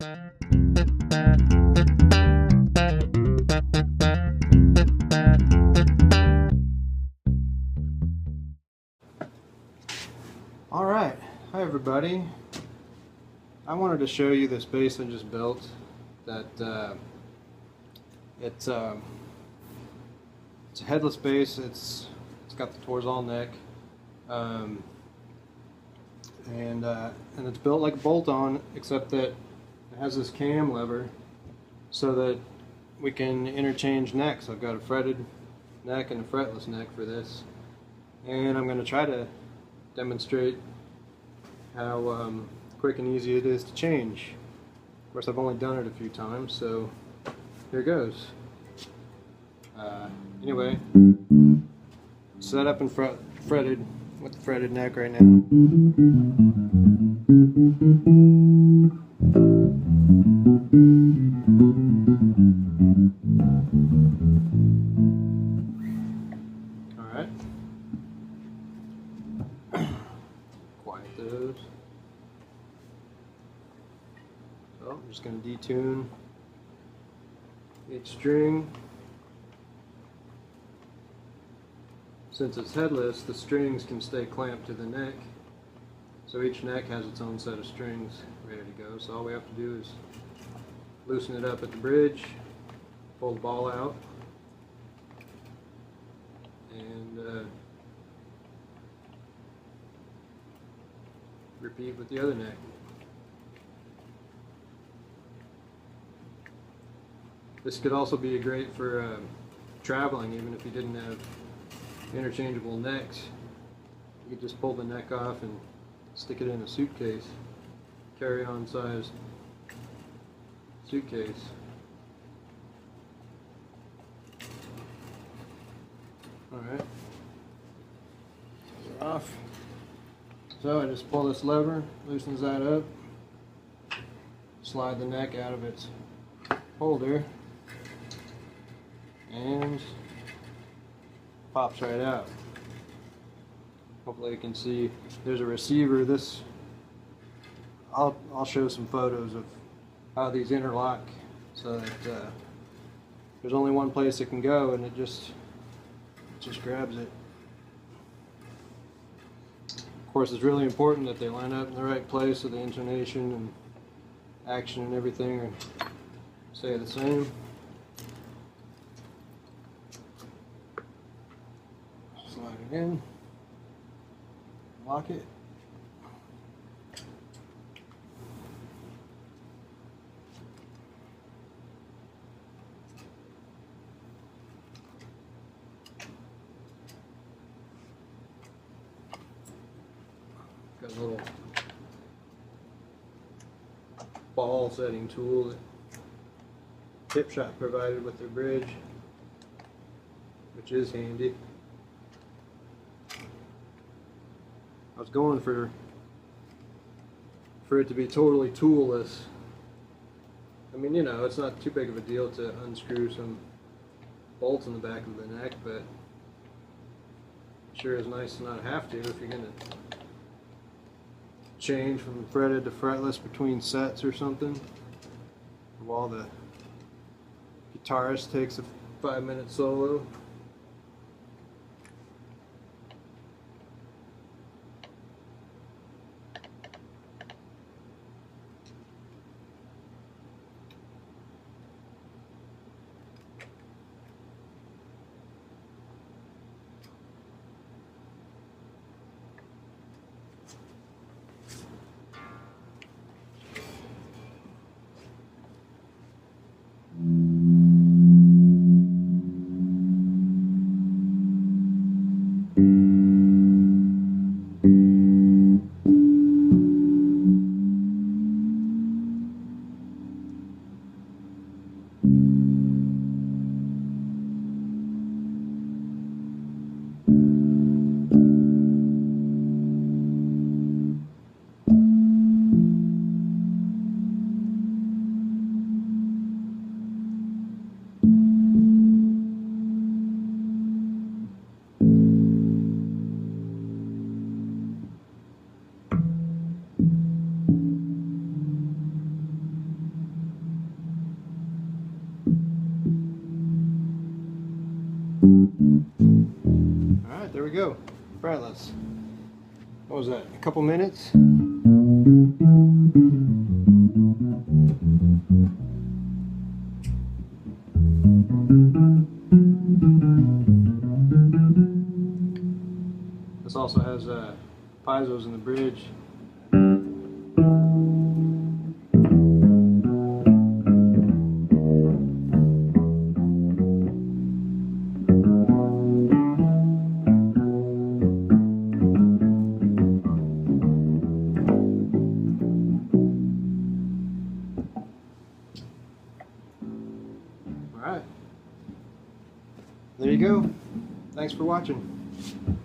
Alright, hi everybody. I wanted to show you this bass I just built. It's a headless bass. It's got the Torzal neck, and it's built like a bolt-on, except that it has this cam lever so that we can interchange necks. I've got a fretted neck and a fretless neck for this, and I'm going to try to demonstrate how quick and easy it is to change. Of course, I've only done it a few times, so here goes. Anyway, set up and fretted with the fretted neck right now. Alright. Quiet those. So I'm just going to detune each string. Since it's headless, the strings can stay clamped to the neck. So each neck has its own set of strings ready to go. So all we have to do is loosen it up at the bridge, pull the ball out, and repeat with the other neck. This could also be great for traveling, even if you didn't have interchangeable necks. You could just pull the neck off and stick it in a suitcase, carry-on sized suitcase. Alright, those are off. So I just pull this lever, loosens that up, slide the neck out of its holder, and pops right out. Hopefully you can see there's a receiver. I'll show some photos of how these interlock so that there's only one place it can go, and it just grabs it. Of course, it's really important that they line up in the right place so the intonation and action and everything are stay the same. Slide it in, lock it. Got a little ball setting tool that Tip Shop provided with their bridge, which is handy. I was going for it to be totally toolless. I mean, you know, it's not too big of a deal to unscrew some bolts in the back of the neck, but it sure is nice to not have to if you're going to change from fretted to fretless between sets or something, while the guitarist takes a 5-minute solo. go, fretless. What was that, a couple minutes? This also has piezo's in the bridge. Alright, there you go. Thanks for watching.